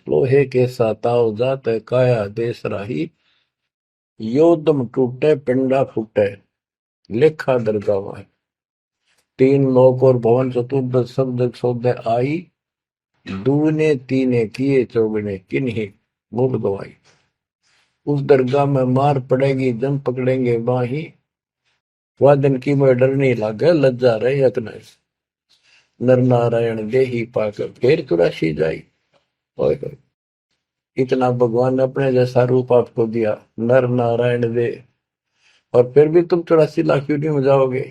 लोहे के साताव जात काया देश राही। यो दम टूटे पिंडा फूटे, लेखा दरगाह है। 3 लोक और भवन चतुर्दश शब्द सौदे आई। दूने तीने किए चौगने किन्हीं मूल गवाई। उस दरगाह में मार पड़ेगी जम पकड़ेंगे बाही। वादन की में डर नहीं लागे लज्जा रहे यत्न। नर नारायण देही पाकर फिर चुरासी जाई। ओए होए, इतना भगवान ने अपने जैसा रूप आपको दिया, नर नारायण दे, और फिर भी तुम 84 लाख क्यों नहीं हो जाओगे।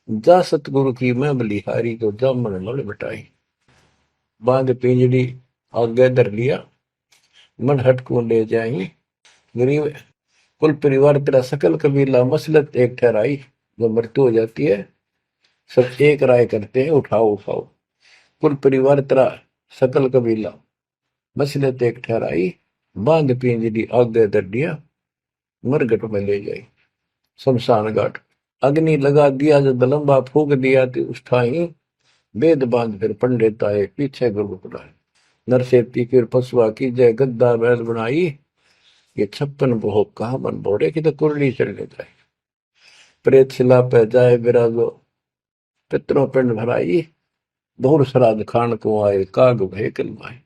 जा सतगुरु की मैं बलिहारी, तो जा मन मल मिटाई। बांध पिंजड़ी आगे धर लिया, मन हट को ले जाई। गरीब कुल परिवार तेरा सकल कबीला मसलत एक ठहराई। जब मृत्यु हो जाती है सब एक राय करते हैं, उठाओ उठाओ। कुल परिवार तेरा सकल कबीला मसलत एक ठहराई। बांध पिंजरी आगे दर दिया, मरघट में ले जाई शमशान घाट। अग्नि लगा दिया जब लंबा फूक दिया तो उस ठाई। वेद बांध फिर पंडित आए पीछे गुरु बुलाए। नरसेती फिर पशुआ की जय गद्दा बैल बनाई। ये 56 भोग कहा मन बोरे की तो कुरली चढ़ने जाए। प्रेत शिला पे जाए विराजो, पितरों पिंड भराई। बहुर श्राद्ध खान को आए, काग भय कलमाए।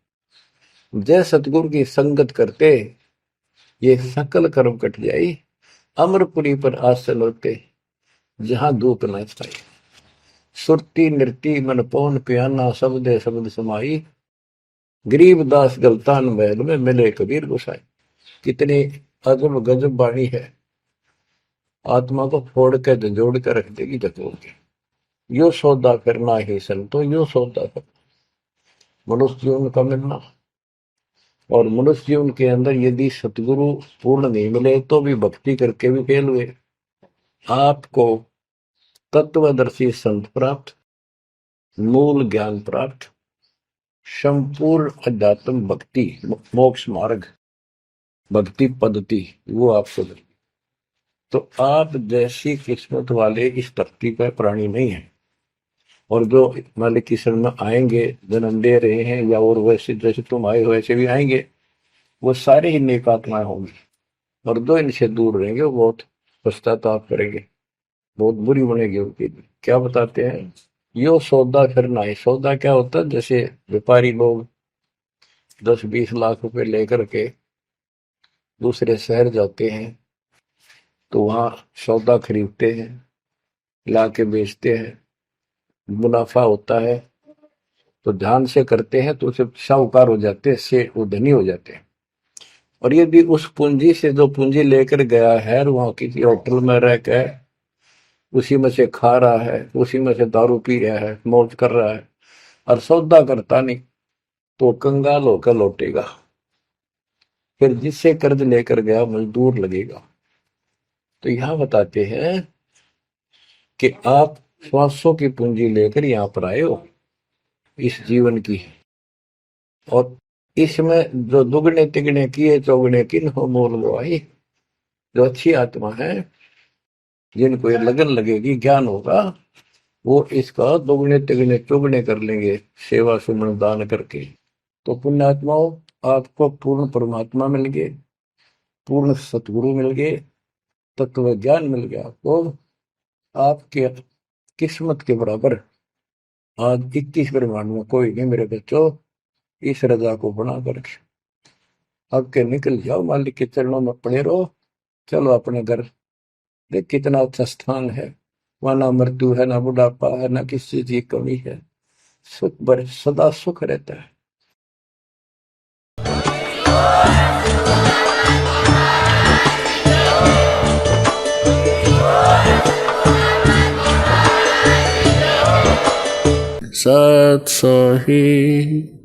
जय सतगुरु की संगत करते ये सकल कर्म कट जाई। अमरपुरी पर आसन होते जहां धूप न छाई। सुरती नृती मन पवन पियाना, शब्दे शब्द समाई। गरीब दास गलतान महल में मिले कबीर गोसाई। कितनी अजब गजब वाणी है, आत्मा को फोड़ के झंझोड़ के रख देगी जतोड़ के। यो सौदा करना ही संतो, यो सौदा करना मनुष्य जीवन का मिलना। और मनुष्य जीवन के अंदर यदि सतगुरु पूर्ण नहीं मिले तो भी भक्ति करके भी फेल हुए। आपको तत्वदर्शी संत प्राप्त, मूल ज्ञान प्राप्त, संपूर्ण अध्यात्म भक्ति मोक्ष मार्ग भक्ति पद्धति वो आपको मिले। तो आप जैसी किस्मत वाले इस धरती पर प्राणी नहीं है। और जो मालिक की शरण में आएंगे, जन्म दे रहे हैं या और वैसे जैसे तुम आए हो वैसे भी आएंगे, वो सारे ही नेक आत्माएं होंगी। और जो इनसे दूर रहेंगे वो बहुत पश्चाताप करेंगे, बहुत बुरी बनेगी उनकी। क्या बताते हैं, यो सौदा करना है। सौदा क्या होता है, जैसे व्यापारी लोग 10-20 लाख रुपए लेकर के दूसरे शहर जाते हैं तो वहां सौदा खरीदते हैं, ला के बेचते हैं, मुनाफा होता है तो ध्यान से करते हैं तो उसे साहूकार हो जाते हैं, से वो धनी हो जाते हैं। और यदि उस पूंजी से जो पूंजी लेकर गया है वहां किसी होटल में रह के उसी में से खा रहा है, उसी में से दारू पी रहा है, मौज कर रहा है और सौदा करता नहीं, तो कंगाल होकर लौटेगा। फिर जिससे कर्ज लेकर गया मजदूर लगेगा। तो यहां बताते हैं कि आप श्वासों की पूंजी लेकर यहां पर आए हो इस जीवन की, और इसमें जो दुगने तिगने किए चौगने किन हो मोल वो आई। जो अच्छी आत्मा है, जिनको ये लगन लगेगी, ज्ञान होगा, वो इसका दोगुने तिगने चौगने कर लेंगे सेवा सुमन दान करके। तो पुण्यात्माओं, आपको पूर्ण परमात्मा मिल गए, पूर्ण सतगुरु मिल गए, तत्व ज्ञान मिल गया। आपको आपके किस्मत के बराबर आज 21 ब्रह्मांड में कोई नहीं मेरे बच्चों। इस रजा को बना कर अब के निकल जाओ, मालिक के चरणों में पड़े रहो। चलो अपने घर, देख कितना अच्छा स्थान है। वहां ना मृत्यु है, ना बुढ़ापा है, ना किसी चीज की कमी है। सुख भरे सदा सुख रहता है। सत सोही।